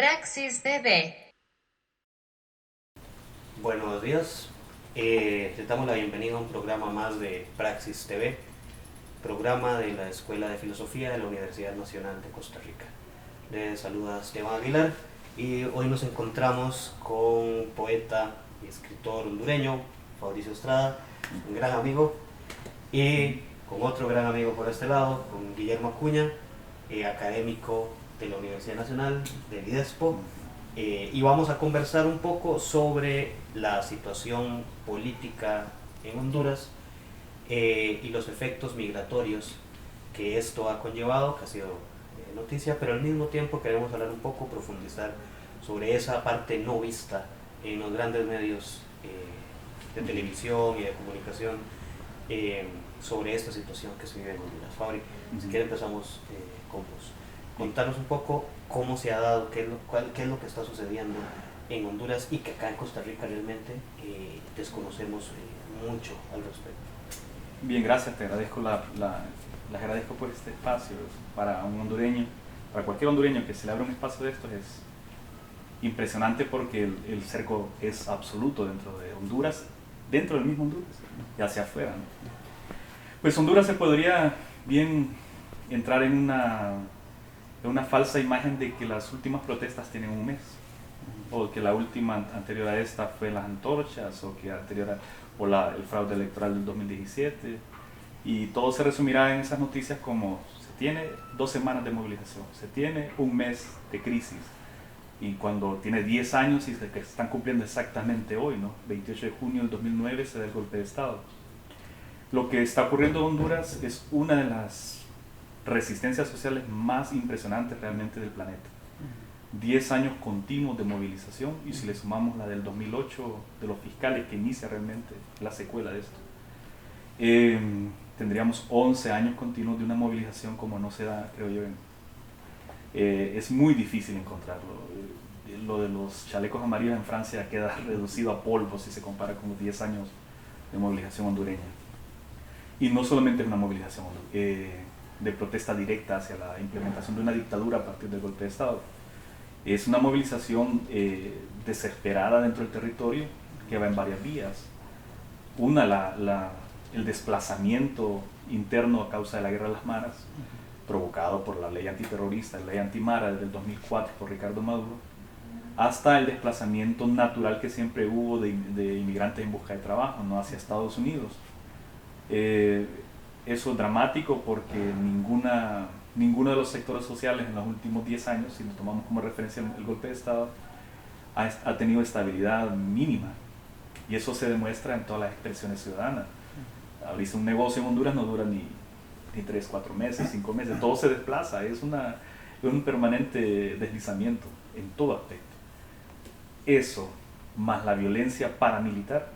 Praxis DB. Buenos días, les damos la bienvenida a un programa más de Praxis TV, programa de la Escuela de Filosofía de la Universidad Nacional de Costa Rica. Les saluda Esteban Aguilar y hoy nos encontramos con un poeta y escritor hondureño, Fabricio Estrada, un gran amigo, y con otro gran amigo por este lado, con Guillermo Acuña, académico de la Universidad Nacional, del IDESPO, y vamos a conversar un poco sobre la situación política en Honduras y los efectos migratorios que esto ha conllevado, que ha sido noticia, pero al mismo tiempo queremos hablar un poco, profundizar sobre esa parte no vista en los grandes medios de televisión y de comunicación sobre esta situación que se vive en Honduras. Fabri, si quieres empezamos con vos. Contarnos un poco cómo se ha dado, qué es lo que está sucediendo en Honduras y que acá en Costa Rica realmente desconocemos mucho al respecto. Bien, gracias, te agradezco les agradezco por este espacio. Para un hondureño, para cualquier hondureño que se le abra un espacio de estos es impresionante porque el cerco es absoluto dentro de Honduras, dentro del mismo Honduras y hacia afuera, ¿no? Pues Honduras se podría bien entrar en una falsa imagen de que las últimas protestas tienen un mes, o que la última anterior a esta fue las antorchas, o que el fraude electoral del 2017, y todo se resumirá en esas noticias como se tiene 2 semanas de movilización, se tiene un mes de crisis, y cuando tiene 10 años y que están cumpliendo exactamente hoy, ¿no? 28 de junio del 2009 se da el golpe de Estado. Lo que está ocurriendo en Honduras es una de las resistencias sociales más impresionantes realmente del planeta. 10 años continuos de movilización, y si le sumamos la del 2008 de los fiscales, que inicia realmente la secuela de esto, tendríamos 11 años continuos de una movilización como no se da, creo yo. Es muy difícil encontrarlo. Lo de los chalecos amarillos en Francia queda reducido a polvo si se compara con los 10 años de movilización hondureña. Y no solamente es una movilización de protesta directa hacia la implementación de una dictadura a partir del golpe de Estado. Es una movilización desesperada dentro del territorio que va en varias vías. Una, el desplazamiento interno a causa de la Guerra de las Maras, provocado por la ley antiterrorista, la ley antimara desde el 2004 por Ricardo Maduro, hasta el desplazamiento natural que siempre hubo de inmigrantes en busca de trabajo, ¿no? Hacia Estados Unidos. Eso es dramático porque ninguno de los sectores sociales en los últimos 10 años, si nos tomamos como referencia el golpe de Estado, ha tenido estabilidad mínima, y eso se demuestra en todas las expresiones ciudadanas. Abrirse un negocio en Honduras no dura ni 3, 4 meses, 5 meses, todo se desplaza, es un permanente deslizamiento en todo aspecto. Eso, más la violencia paramilitar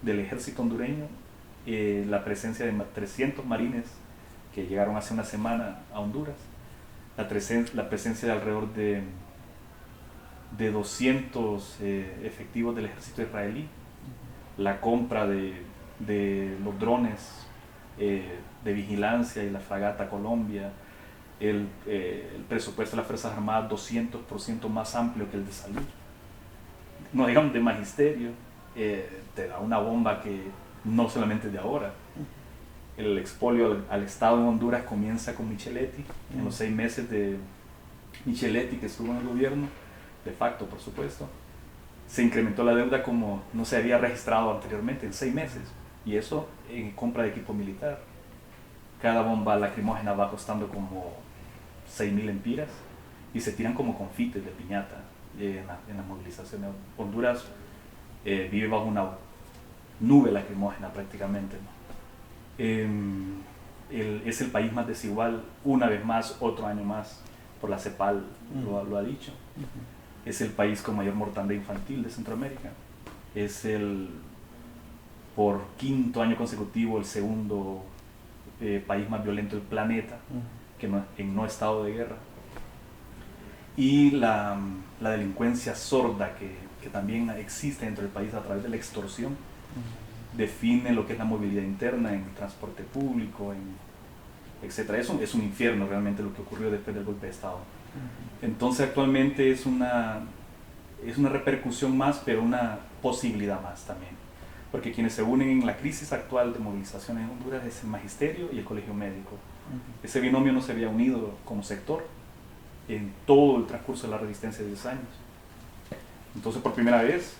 del ejército hondureño, la presencia de 300 marines que llegaron hace una semana a Honduras, la presencia de alrededor de 200 efectivos del ejército israelí, la compra de los drones de vigilancia y la fragata Colombia, el presupuesto de las Fuerzas Armadas 200% más amplio que el de salud, no digamos de magisterio, te da una bomba que no solamente de ahora. El expolio al Estado en Honduras comienza con Micheletti, en los 6 meses de Micheletti que estuvo en el gobierno, de facto por supuesto, se incrementó la deuda como no se había registrado anteriormente en 6 meses, y eso en compra de equipo militar. Cada bomba lacrimógena va costando como 6.000 empiras y se tiran como confites de piñata en las movilizaciones. Honduras vive bajo una nube lacrimógena prácticamente, ¿no? Es el país más desigual, una vez más, otro año más, por la CEPAL lo ha dicho. Es el país con mayor mortandad infantil de Centroamérica. Es por 5.º año consecutivo, el segundo país más violento del planeta, que en no estado de guerra. Y la delincuencia sorda que también existe dentro del país a través de la extorsión, define lo que es la movilidad interna en transporte público, etc. Eso es un infierno realmente lo que ocurrió después del golpe de Estado. Entonces actualmente es una repercusión más, pero una posibilidad más también. Porque quienes se unen en la crisis actual de movilizaciones en Honduras es el magisterio y el colegio médico. Ese binomio no se había unido como sector en todo el transcurso de la resistencia de 10 años. Entonces por primera vez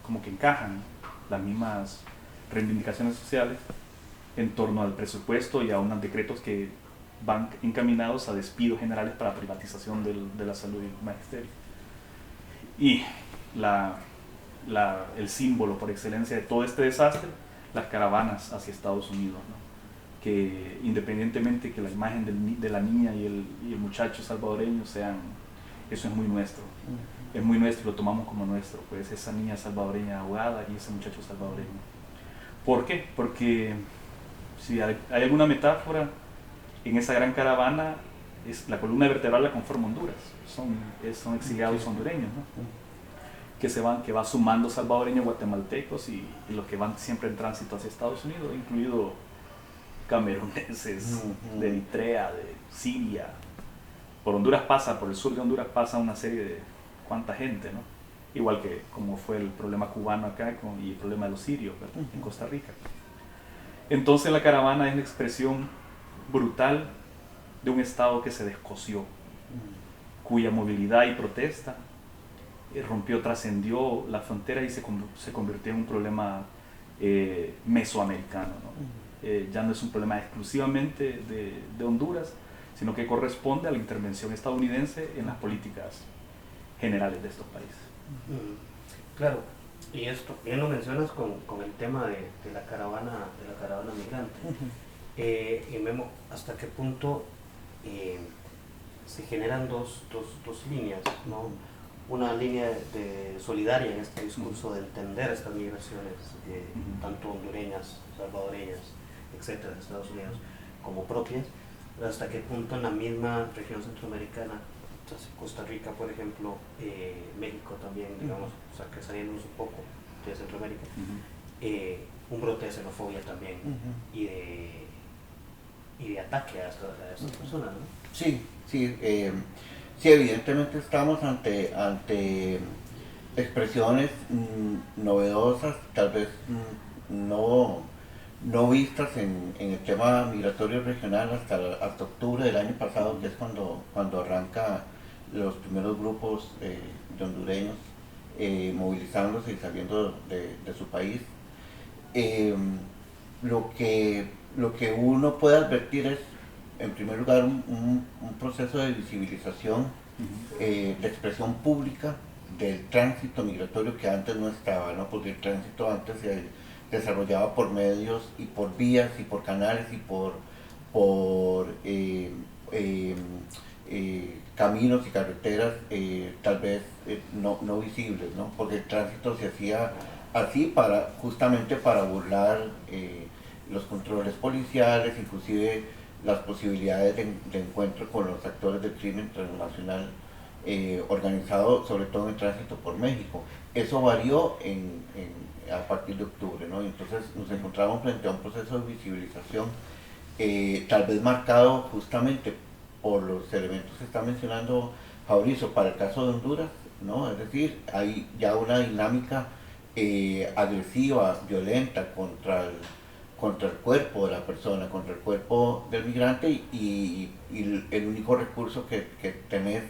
como que encajan las mismas reivindicaciones sociales en torno al presupuesto y a unos decretos que van encaminados a despidos generales para privatización de la salud y el magisterio. Y el símbolo por excelencia de todo este desastre, las caravanas hacia Estados Unidos, ¿no? Que independientemente que la imagen de la niña y el muchacho salvadoreño sean, eso es muy nuestro. Es muy nuestro, lo tomamos como nuestro, pues esa niña salvadoreña ahogada y ese muchacho salvadoreño. ¿Por qué? Porque si hay alguna metáfora en esa gran caravana, es la columna vertebral la conforma Honduras, son exiliados hondureños, ¿no? Que va sumando salvadoreños, guatemaltecos y los que van siempre en tránsito hacia Estados Unidos, incluido cameruneses, de Eritrea, de Siria. Por Honduras pasa, por el sur de Honduras pasa una serie de cuánta gente, ¿no? Igual que como fue el problema cubano acá y el problema de los sirios, ¿verdad? En Costa Rica. Entonces la caravana es una expresión brutal de un Estado que se descosió, cuya movilidad y protesta trascendió la frontera y se convirtió en un problema mesoamericano, ¿no? Ya no es un problema exclusivamente de Honduras, sino que corresponde a la intervención estadounidense en las políticas generales de estos países. Claro, y esto bien lo mencionas con el tema de la caravana migrante. Y Memo, ¿hasta qué punto se generan dos líneas, ¿no? Una línea de solidaria en este discurso de entender estas migraciones, tanto hondureñas, salvadoreñas, etcétera, de Estados Unidos, como propias, pero hasta qué punto en la misma región centroamericana, Costa Rica, por ejemplo, México también, digamos, o sea, que saliéndonos un poco de Centroamérica, un brote de xenofobia también y de ataque a estas personas, ¿no? Sí, evidentemente estamos ante expresiones novedosas, tal vez no vistas en el tema migratorio regional hasta octubre del año pasado, que es cuando arranca los primeros grupos de hondureños movilizándose y saliendo de su país. Lo que uno puede advertir es, en primer lugar, un proceso de visibilización, de expresión pública del tránsito migratorio que antes no estaba, ¿no? Porque el tránsito antes se desarrollaba por medios y por vías y por canales y por caminos y carreteras tal vez no visibles, ¿no? Porque el tránsito se hacía así justamente para burlar los controles policiales, inclusive las posibilidades de encuentro con los actores del crimen transnacional organizado, sobre todo en el tránsito por México. Eso varió a partir de octubre, ¿no? Entonces nos encontramos frente a un proceso de visibilización tal vez marcado justamente por los elementos que está mencionando Fabricio para el caso de Honduras, ¿no? Es decir, hay ya una dinámica agresiva, violenta contra el cuerpo de la persona, contra el cuerpo del migrante y el único recurso que tenés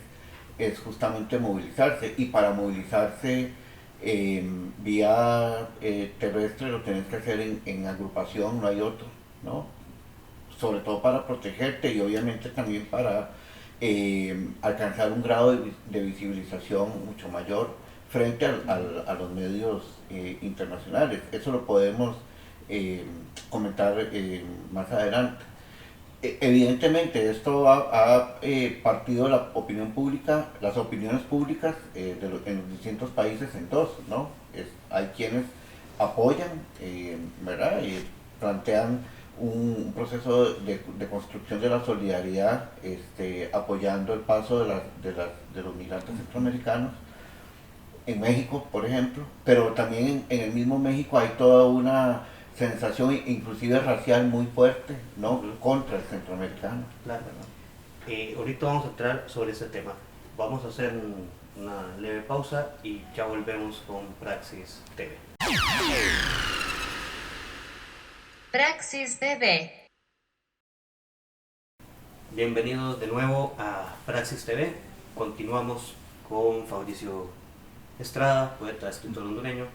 es justamente movilizarse, y para movilizarse vía terrestre lo tenés que hacer en agrupación, no hay otro, ¿no? Sobre todo para protegerte y obviamente también para alcanzar un grado de visibilización mucho mayor frente a los medios internacionales. Eso lo podemos comentar más adelante. Evidentemente esto ha partido de la opinión pública, las opiniones públicas en los distintos países en dos, ¿no? Hay quienes apoyan, ¿verdad? Y plantean un proceso de construcción de la solidaridad, apoyando el paso de los migrantes centroamericanos en México, por ejemplo, pero también en el mismo México hay toda una sensación inclusive racial muy fuerte, ¿no? Ujú. Contra el centroamericano. Claro. ¿Verdad? Ahorita vamos a entrar sobre ese tema. Vamos a hacer una leve pausa y ya volvemos con Praxis TV. Praxis TV. Bienvenidos de nuevo a Praxis TV. Continuamos con Fabricio Estrada, poeta, escritor hondureño,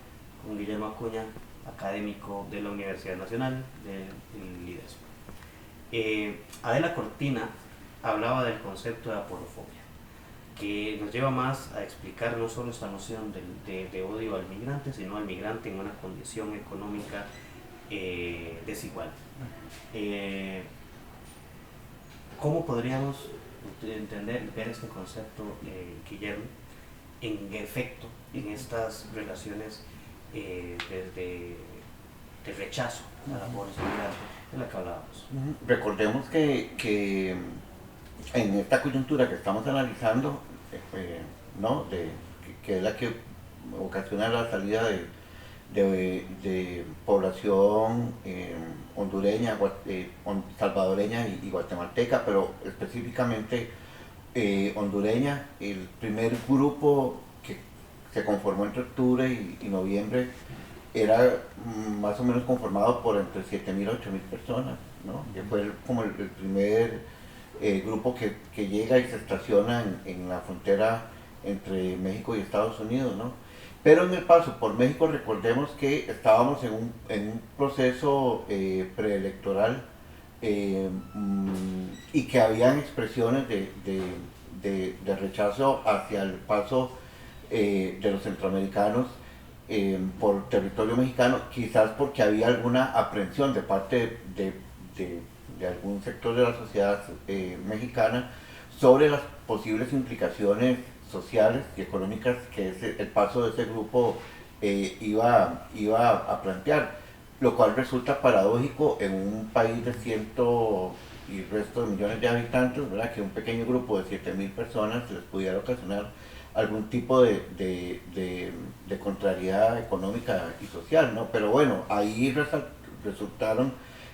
con Guillermo Acuña, académico de la Universidad Nacional del Liderazgo. Adela Cortina hablaba del concepto de aporofobia, que nos lleva más a explicar no solo esta noción de odio al migrante, sino al migrante en una condición económica desigual. ¿Cómo podríamos ver este concepto, Guillermo, en efecto, en estas relaciones de rechazo a la población migrante de la que hablábamos? Recordemos que en esta coyuntura que estamos analizando, ¿no? que es la que ocasiona la salida de población hondureña, salvadoreña y guatemalteca, pero específicamente hondureña. El primer grupo que se conformó entre octubre y noviembre era más o menos conformado por entre 7.000 a 8.000 personas, ¿no? Que fue como el primer grupo que llega y se estaciona en la frontera entre México y Estados Unidos, ¿no? Pero en el paso por México recordemos que estábamos en un proceso preelectoral y que habían expresiones de rechazo hacia el paso de los centroamericanos por territorio mexicano, quizás porque había alguna aprehensión de parte de algún sector de la sociedad mexicana sobre las posibles implicaciones sociales y económicas que el paso de ese grupo iba a plantear, lo cual resulta paradójico en un país de ciento y resto de millones de habitantes, ¿verdad? Que un pequeño grupo de 7.000 personas les pudiera ocasionar algún tipo de contrariedad económica y social, ¿no? Pero bueno, ahí resultaron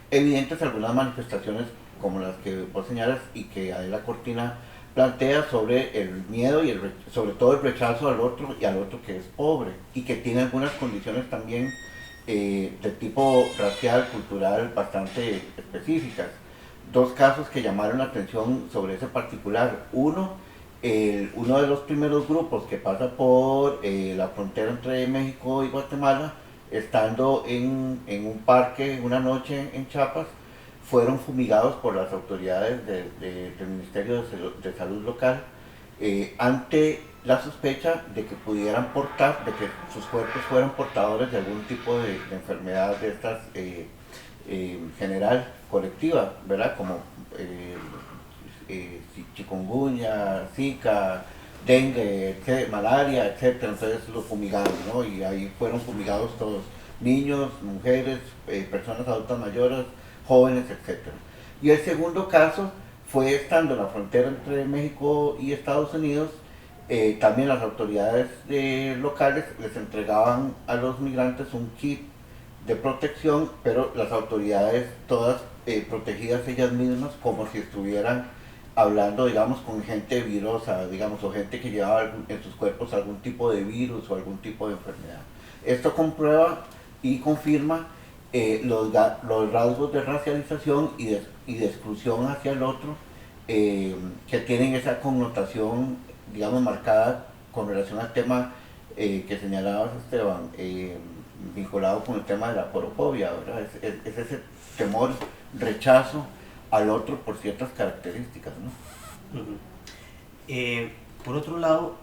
evidentes algunas manifestaciones como las que vos señalas y que Adela Cortina plantea sobre el miedo y sobre todo el rechazo al otro y al otro que es pobre y que tiene algunas condiciones también de tipo racial, cultural, bastante específicas. Dos casos que llamaron la atención sobre ese particular. Uno de los primeros grupos que pasa por la frontera entre México y Guatemala, estando en un parque una noche en Chiapas, fueron fumigados por las autoridades del Ministerio de Salud local ante la sospecha de que pudieran portar, de que sus cuerpos fueran portadores de algún tipo de enfermedad de estas general, colectiva, ¿verdad? Como chikungunya, zika, dengue, malaria, etc. Entonces los fumigaron, ¿no? Y ahí fueron fumigados todos, niños, mujeres, personas adultas mayores, jóvenes, etc. Y el segundo caso fue estando en la frontera entre México y Estados Unidos, también las autoridades locales les entregaban a los migrantes un kit de protección, pero las autoridades todas protegidas ellas mismas como si estuvieran hablando, digamos, con gente virosa, digamos, o gente que llevaba en sus cuerpos algún tipo de virus o algún tipo de enfermedad. Esto comprueba y confirma los rasgos de racialización y de exclusión hacia el otro que tienen esa connotación, digamos, marcada con relación al tema que señalabas, Esteban, vinculado con el tema de la aporofobia, ¿verdad? Es ese temor, rechazo al otro por ciertas características, ¿no? Uh-huh. Por otro lado,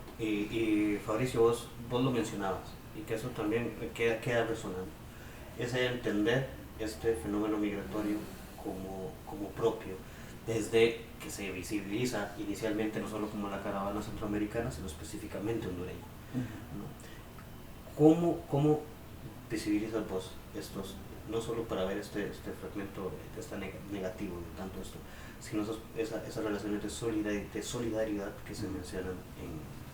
Fabricio, vos lo mencionabas, y que eso también queda resonando, es entender este fenómeno migratorio como propio, desde que se visibiliza inicialmente no solo como la caravana centroamericana, sino específicamente hondureña. Uh-huh. ¿Cómo visibilizas vos estos, no solo para ver este fragmento negativo de tanto esto, sino esas relaciones de solidaridad que se mencionan,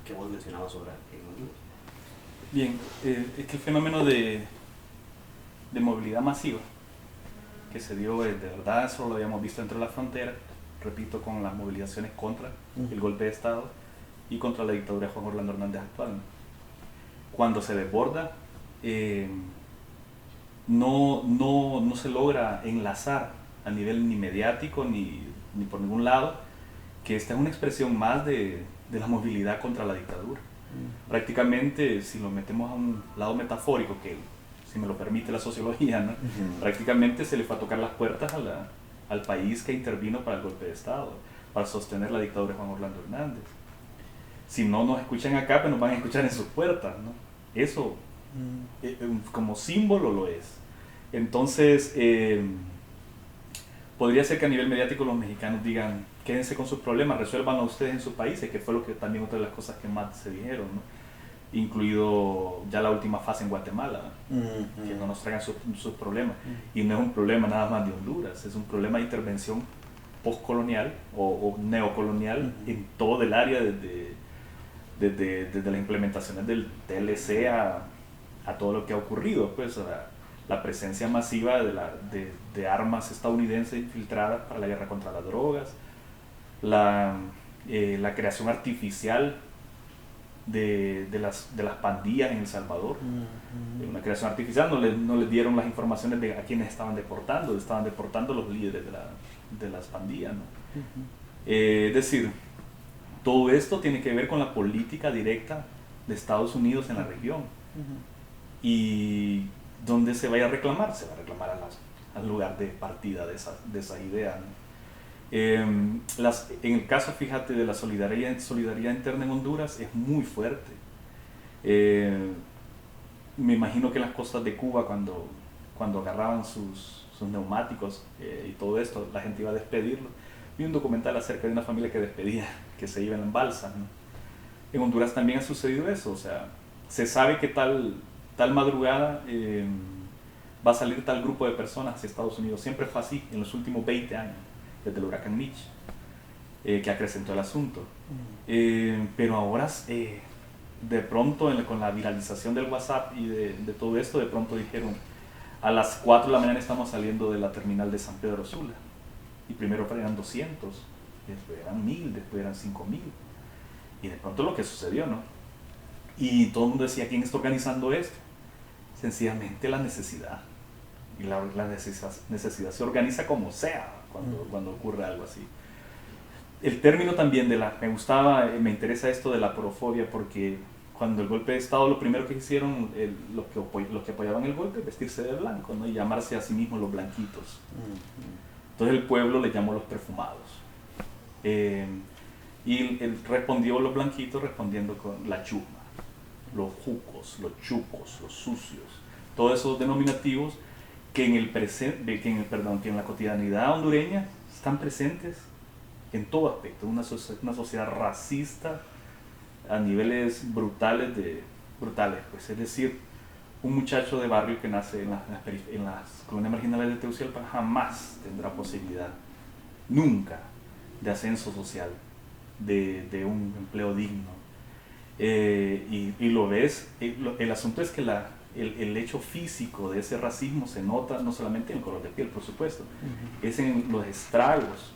que vos mencionabas sobre en Honduras? Bien, es que el fenómeno de de movilidad masiva que se dio, de verdad, eso lo habíamos visto entre las fronteras, repito, con las movilizaciones contra el golpe de Estado y contra la dictadura de Juan Orlando Hernández actual. Cuando se desborda, no se logra enlazar a nivel ni mediático ni por ningún lado que esta es una expresión más de la movilidad contra la dictadura. Prácticamente, si lo metemos a un lado metafórico, que si me lo permite la sociología, ¿no? Prácticamente se le fue a tocar las puertas al país que intervino para el golpe de Estado, para sostener la dictadura de Juan Orlando Hernández. Si no nos escuchan acá, pues nos van a escuchar en sus puertas, ¿no? Eso como símbolo lo es. Entonces, podría ser que a nivel mediático los mexicanos digan, quédense con sus problemas, resuélvanlo ustedes en sus países, que fue lo que también otra de las cosas que más se dijeron, ¿no? Incluido ya la última fase en Guatemala, que no nos traigan sus problemas. Y no es un problema nada más de Honduras, es un problema de intervención postcolonial o neocolonial en todo el área, desde las implementaciones del TLC a todo lo que ha ocurrido, pues la presencia masiva de armas estadounidenses infiltradas para la guerra contra las drogas, la creación artificial de las pandillas en El Salvador. Una creación artificial, no les dieron las informaciones de a quienes estaban deportando los líderes de las pandillas, ¿no? Es decir, todo esto tiene que ver con la política directa de Estados Unidos en la región. Y donde se vaya a reclamar, se va a reclamar al lugar de partida de esas ideas, ¿no? En el caso, fíjate, de la solidaridad interna en Honduras es muy fuerte. Me imagino que en las costas de Cuba, cuando agarraban sus neumáticos y todo esto, la gente iba a despedirlo. Vi un documental acerca de una familia que despedía, que se iba en balsa, ¿no? En Honduras también ha sucedido eso, o sea, se sabe que tal madrugada va a salir tal grupo de personas hacia Estados Unidos. Siempre fue así en los últimos 20 años, desde el huracán Mitch, que acrecentó el asunto. Pero ahora, de pronto, con la viralización del WhatsApp y de todo esto, de pronto dijeron, a las 4 de la mañana estamos saliendo de la terminal de San Pedro Sula. Y primero eran 200, después eran 1000, después eran 5000. Y de pronto lo que sucedió, ¿no? Y todo el mundo decía, ¿quién está organizando esto? Sencillamente la necesidad. Y la necesidad se organiza como sea cuando ocurre algo así. El término también me interesa esto de la porofobia, porque cuando el golpe de Estado, lo primero que hicieron los que apoyaban el golpe, vestirse de blanco, ¿no? Y llamarse a sí mismos los blanquitos. Entonces el pueblo les llamó los perfumados. Y él respondió los blanquitos respondiendo con la chusma, los jucos, los chucos, los sucios, todos esos denominativos que en la cotidianidad hondureña están presentes en todo aspecto. Una sociedad racista a niveles brutales, pues, es decir, un muchacho de barrio que nace en las colonias marginales de Tegucigalpa jamás tendrá posibilidad, nunca, de ascenso social, de un empleo digno. Y lo ves, el asunto es que el hecho físico de ese racismo se nota no solamente en el color de piel, por supuesto, es en los estragos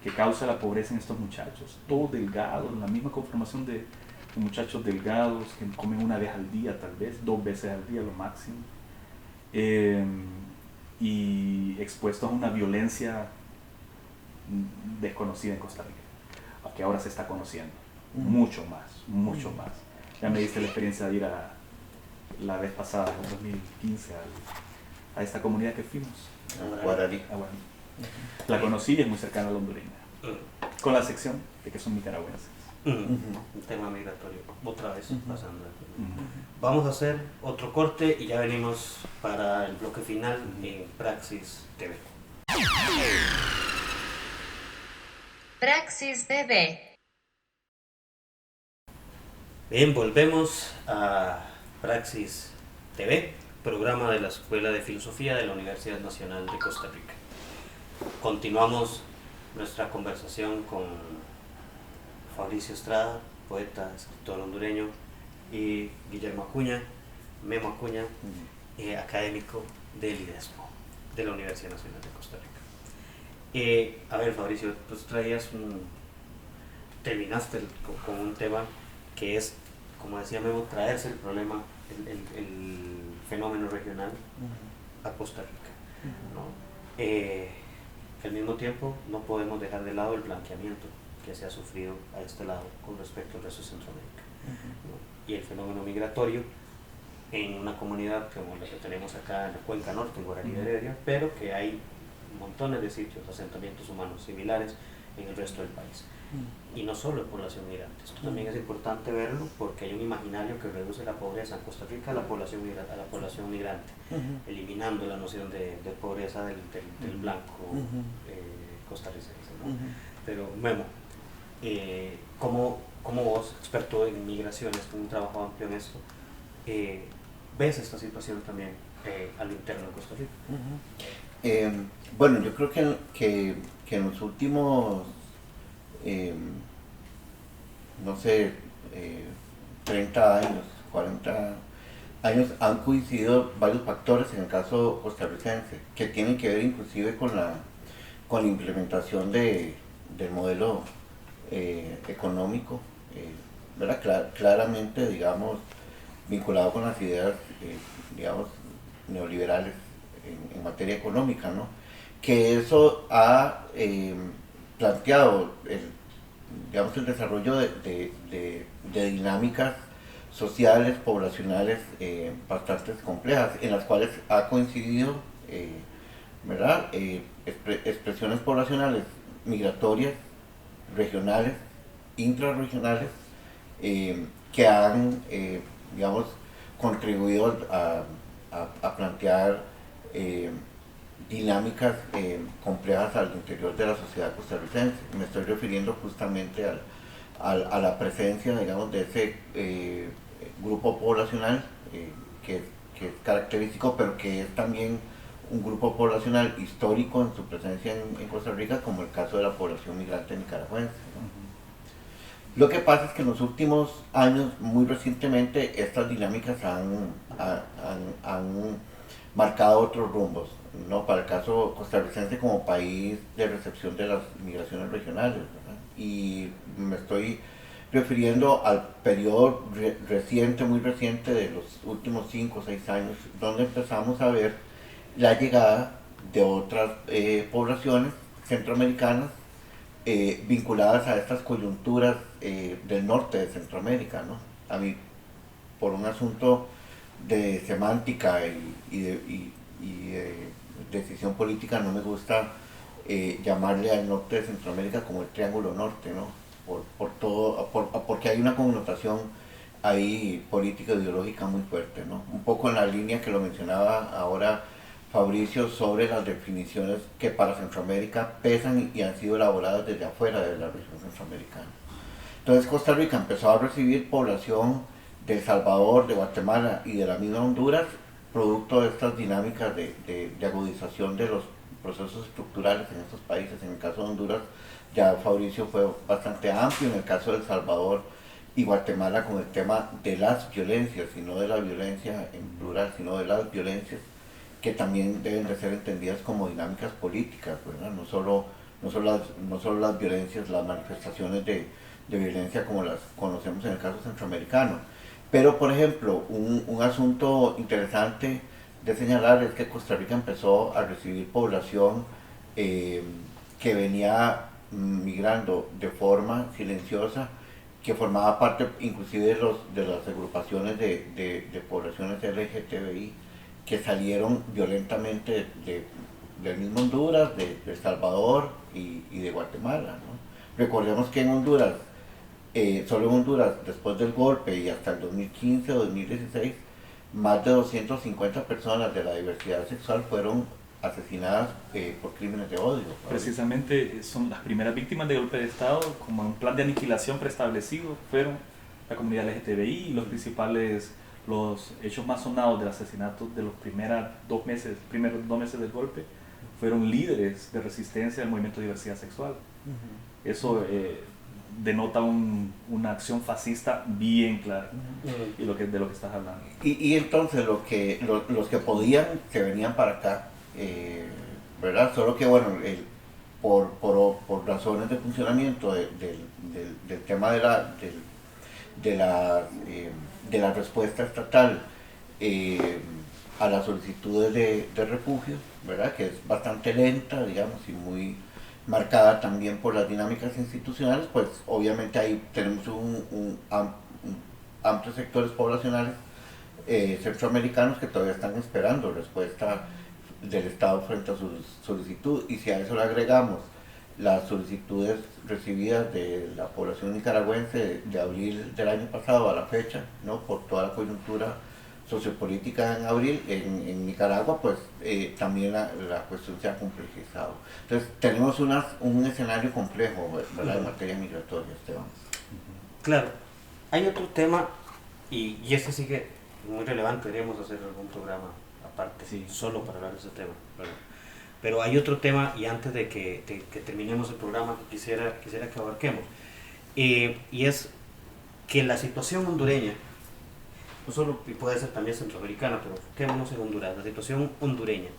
que causa la pobreza en estos muchachos, todos delgados, la misma conformación de muchachos delgados que comen una vez al día, tal vez 2 veces al día lo máximo, y expuestos a una violencia desconocida en Costa Rica, que ahora se está conociendo mucho más. Ya me diste la experiencia de ir la vez pasada, en 2015, a esta comunidad que fuimos, a Guararí. La conocí y es muy cercana a la hondureña, con la excepción de que son nicaragüenses. Un tema migratorio, otra vez pasando. Vamos a hacer otro corte y ya venimos para el bloque final en Praxis TV. Praxis TV. Bien, volvemos a Praxis TV, programa de la Escuela de Filosofía de la Universidad Nacional de Costa Rica. Continuamos nuestra conversación con Fabricio Estrada, poeta, escritor hondureño, y Guillermo Acuña, Memo Acuña, académico del IDESPO, de la Universidad Nacional de Costa Rica. A ver, Fabricio, tú terminaste con un tema que es, como decía Memo, traerse el problema, el fenómeno regional a Costa Rica, ¿no? Al mismo tiempo, no podemos dejar de lado el blanqueamiento que se ha sufrido a este lado con respecto al resto de Centroamérica, ¿no? Y el fenómeno migratorio en una comunidad como la que tenemos acá en la Cuenca Norte, en Guaraní de Heredia, pero que hay montones de sitios, asentamientos humanos similares en el resto del país. Y no solo en población migrante. Esto también es importante verlo porque hay un imaginario que reduce la pobreza en Costa Rica a la población migrante, eliminando la noción de pobreza del blanco costarricense, ¿no? Pero Memo, como vos, experto en migraciones, con un trabajo amplio en esto, ves esta situación también a lo interno de Costa Rica? Bueno, yo creo que en los últimos, no sé, 30 años, 40 años, han coincidido varios factores en el caso costarricense, que tienen que ver inclusive con la implementación del modelo económico, ¿verdad? Claramente, digamos, vinculado con las ideas, digamos, neoliberales en materia económica, ¿no? Que eso ha planteado digamos, el desarrollo de dinámicas sociales, poblacionales bastante complejas, en las cuales ha coincidido, ¿verdad? Expresiones poblacionales migratorias, regionales, intrarregionales, que han, digamos, contribuido a plantear dinámicas complejas al interior de la sociedad costarricense. Me estoy refiriendo justamente a la presencia, digamos, de ese grupo poblacional que es característico, pero que es también un grupo poblacional histórico en su presencia en Costa Rica, como el caso de la población migrante nicaragüense, ¿no? Lo que pasa es que en los últimos años, muy recientemente, estas dinámicas han marcado otros rumbos, ¿no? Para el caso costarricense como país de recepción de las migraciones regionales, ¿verdad? Y me estoy refiriendo al periodo reciente, muy reciente, de los últimos 5 o 6 años, donde empezamos a ver la llegada de otras poblaciones centroamericanas vinculadas a estas coyunturas del norte de Centroamérica, ¿no? A mí, por un asunto de semántica y de decisión política, no me gusta llamarle al norte de Centroamérica como el Triángulo Norte, ¿no? Porque hay una connotación ahí política e ideológica muy fuerte, ¿no? Un poco en la línea que lo mencionaba ahora Fabricio sobre las definiciones que para Centroamérica pesan y han sido elaboradas desde afuera de la región centroamericana. Entonces Costa Rica empezó a recibir población de El Salvador, de Guatemala y de la misma Honduras, producto de estas dinámicas de agudización de los procesos estructurales en estos países. En el caso de Honduras, ya Fabricio fue bastante amplio, en el caso de El Salvador y Guatemala con el tema de las violencias, y no de la violencia en plural, sino de las violencias, que también deben de ser entendidas como dinámicas políticas, ¿verdad? No solo las violencias, las manifestaciones de violencia como las conocemos en el caso centroamericano. Pero, por ejemplo, un asunto interesante de señalar es que Costa Rica empezó a recibir población que venía migrando de forma silenciosa, que formaba parte inclusive de las agrupaciones de poblaciones LGTBI, que salieron violentamente del mismo Honduras, de El Salvador y de Guatemala, ¿no? Recordemos que en Honduras, solo en Honduras, después del golpe y hasta el 2015 o 2016, más de 250 personas de la diversidad sexual fueron asesinadas por crímenes de odio, ¿no? Precisamente son las primeras víctimas de golpe de Estado, como un plan de aniquilación preestablecido, fueron la comunidad LGTBI, y los hechos más sonados del asesinato de los primeros 2 meses del golpe fueron líderes de resistencia al movimiento de diversidad sexual. Eso denota una acción fascista bien clara, y de lo que estás hablando. Y entonces los que podían se venían para acá, ¿verdad? Solo que bueno, por razones de funcionamiento del tema de la respuesta estatal a las solicitudes de refugio, ¿verdad? Que es bastante lenta, digamos, y muy marcada también por las dinámicas institucionales, pues obviamente ahí tenemos amplios sectores poblacionales centroamericanos que todavía están esperando respuesta del Estado frente a su solicitud, y si a eso le agregamos las solicitudes recibidas de la población nicaragüense de abril del año pasado a la fecha, ¿no? Por toda la coyuntura sociopolítica en abril en Nicaragua, pues también la cuestión se ha complejizado. Entonces tenemos un escenario complejo, ¿verdad?, en materia migratoria, Esteban. Claro, hay otro tema, y este sí que es muy relevante, deberíamos hacer algún programa aparte, sí, solo para hablar de ese tema, ¿verdad? Pero hay otro tema, y antes de que terminemos el programa, que quisiera que abarquemos, y es que la situación hondureña, no solo puede ser también centroamericana, pero quedémonos en Honduras, la situación hondureña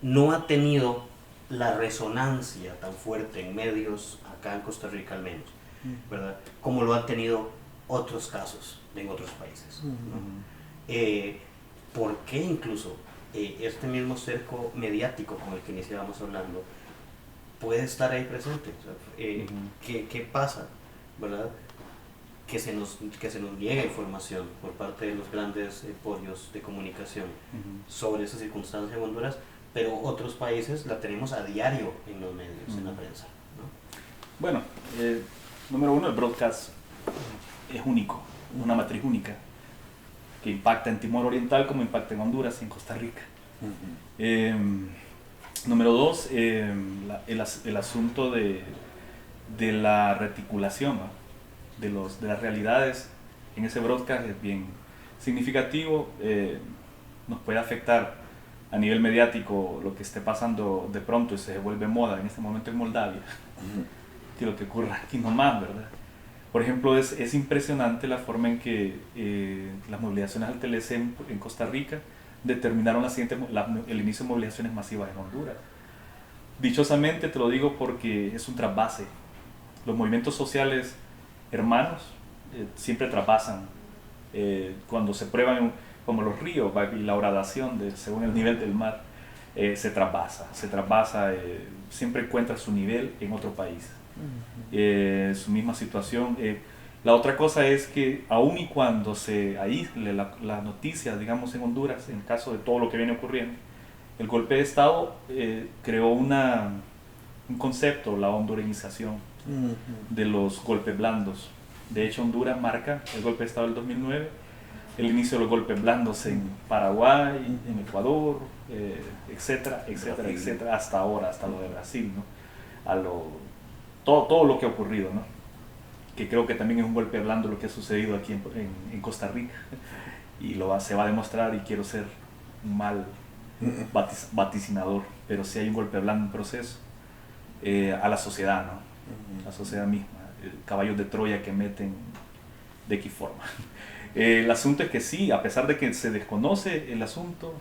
no ha tenido la resonancia tan fuerte en medios, acá en Costa Rica al menos, ¿verdad?, como lo han tenido otros casos en otros países, ¿no? ¿Por qué incluso este mismo cerco mediático con el que iniciábamos hablando puede estar ahí presente? O sea, ¿qué pasa, verdad?, que se nos niega información por parte de los grandes podios de comunicación sobre esa circunstancia en Honduras, pero otros países la tenemos a diario en los medios, en la prensa, ¿no? Bueno, número uno, el broadcast es único, una matriz única, que impacta en Timor Oriental como impacta en Honduras y en Costa Rica. Número dos, el asunto de la reticulación, ¿no?, de las realidades en ese broadcast es bien significativo. Nos puede afectar a nivel mediático lo que esté pasando de pronto y se vuelve moda en este momento en Moldavia, que lo que ocurra aquí nomás, ¿verdad? Por ejemplo, es impresionante la forma en que las movilizaciones al TLC en Costa Rica determinaron el inicio de movilizaciones masivas en Honduras. Dichosamente te lo digo porque es un trasvase. Los movimientos sociales hermanos siempre traspasan cuando se prueban, como los ríos y la gradación según el nivel del mar, se trasvasa, siempre encuentra su nivel en otro país, su misma situación. La otra cosa es que aun y cuando se aísle la noticia, digamos, en Honduras, en caso de todo lo que viene ocurriendo, el golpe de Estado creó un concepto, la hondureñización de los golpes blandos. De hecho, Honduras marca el golpe de Estado del 2009, el inicio de los golpes blandos en Paraguay, en Ecuador, etcétera, etcétera, etcétera, hasta ahora, hasta lo de Brasil, ¿no? Todo lo que ha ocurrido, ¿no? Que creo que también es un golpe blando lo que ha sucedido aquí en Costa Rica, y se va a demostrar, y quiero ser un mal vaticinador, pero sí hay un golpe blando en proceso a la sociedad, ¿no? La sociedad misma, caballos de Troya que meten de X forma. El asunto es que sí, a pesar de que se desconoce el asunto,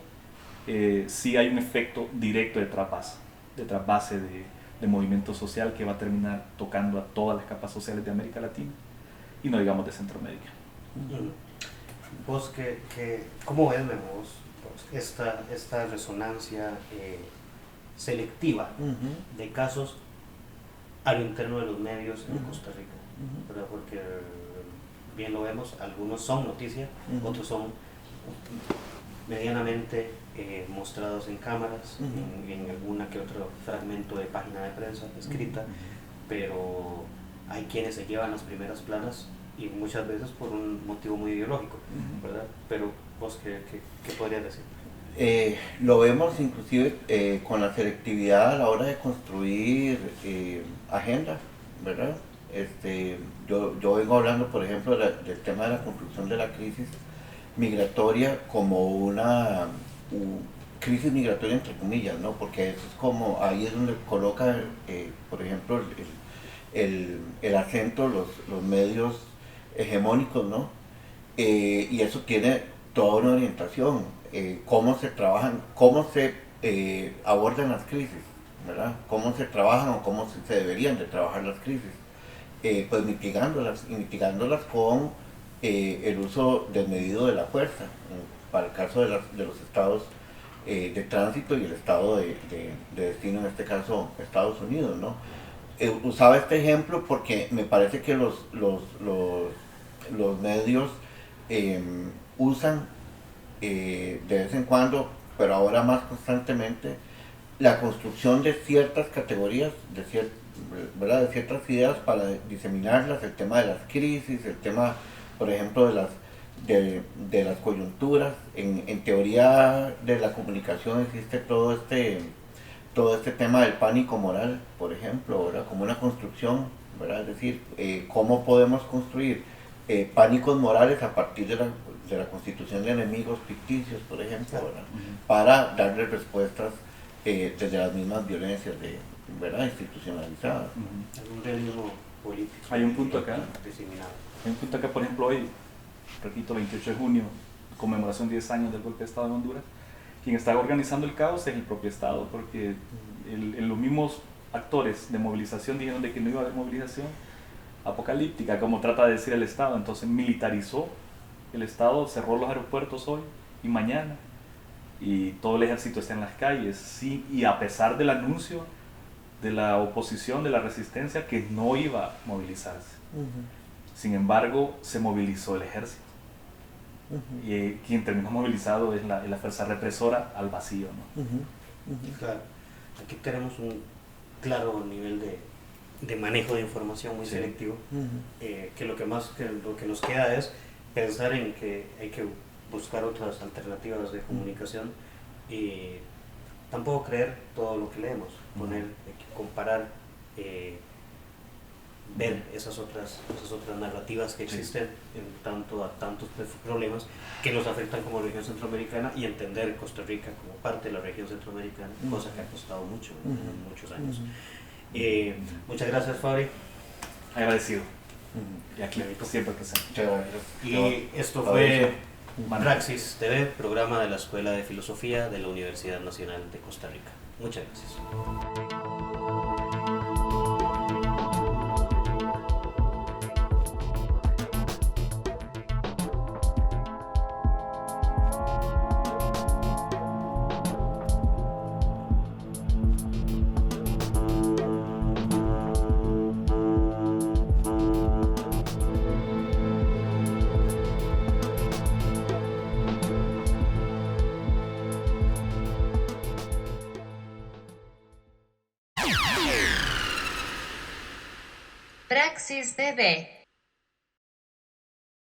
sí hay un efecto directo de trasvase de movimiento social que va a terminar tocando a todas las capas sociales de América Latina, y no digamos de Centroamérica. ¿Vos cómo ves, Memo, esta resonancia selectiva de casos a lo interno de los medios en Costa Rica? ¿Verdad? Porque bien lo vemos, algunos son noticias, otros son medianamente mostrados en cámaras, en alguna que otro fragmento de página de prensa escrita, pero hay quienes se llevan las primeras planas, y muchas veces por un motivo muy ideológico, ¿verdad? Pero vos, ¿qué podrías decir? Lo vemos inclusive con la selectividad a la hora de construir agenda, ¿verdad? Yo vengo hablando, por ejemplo, del tema de la construcción de la crisis migratoria como una crisis migratoria entre comillas, ¿no? Porque eso es como, ahí es donde coloca, por ejemplo, el acento, los medios hegemónicos, ¿no? Y eso tiene toda una orientación, cómo se trabajan, cómo se abordan las crisis, ¿verdad? Cómo se trabajan o cómo se deberían de trabajar las crisis, pues mitigándolas con el uso desmedido de la fuerza, para el caso de los estados de tránsito y el estado de destino, en este caso Estados Unidos, ¿no? Usaba este ejemplo porque me parece que los medios usan de vez en cuando, pero ahora más constantemente, la construcción de ciertas categorías, ¿verdad? De ciertas ideas para diseminarlas, el tema de las crisis, el tema, por ejemplo, de las coyunturas. En teoría de la comunicación existe todo este tema del pánico moral, por ejemplo, ¿verdad? Como una construcción, ¿verdad? Es decir, cómo podemos construir pánicos morales a partir de la constitución de enemigos ficticios, por ejemplo, ¿verdad? Para darle respuestas desde las mismas violencias ¿verdad? Institucionalizadas. Un realismo político. Hay un punto acá. Diseminado. Hay un punto acá, por ejemplo, hoy, repito, 28 de junio, conmemoración 10 años del golpe de Estado en Honduras. Quien está organizando el caos es el propio Estado, porque los mismos actores de movilización dijeron de que no iba a haber movilización apocalíptica, como trata de decir el Estado. Entonces militarizó el Estado, cerró los aeropuertos hoy y mañana, y todo el ejército está en las calles, sí, y a pesar del anuncio de la oposición, de la resistencia, que no iba a movilizarse. Sin embargo, se movilizó el ejército. Y quien terminó movilizado es la fuerza represora al vacío, ¿no? Claro, aquí tenemos un claro nivel de manejo de información muy selectivo, que lo que nos queda es pensar en que hay que buscar otras alternativas de comunicación y tampoco creer todo lo que leemos, hay que comparar, ver esas otras narrativas que existen en tanto a tantos problemas que nos afectan como región centroamericana, y entender Costa Rica como parte de la región centroamericana, cosa que ha costado mucho, muchos años. Muchas gracias, Fabri. Agradecido. Y aquí siempre presente. Y esto fue Praxis TV, programa de la Escuela de Filosofía de la Universidad Nacional de Costa Rica. Muchas gracias. Praxis TV.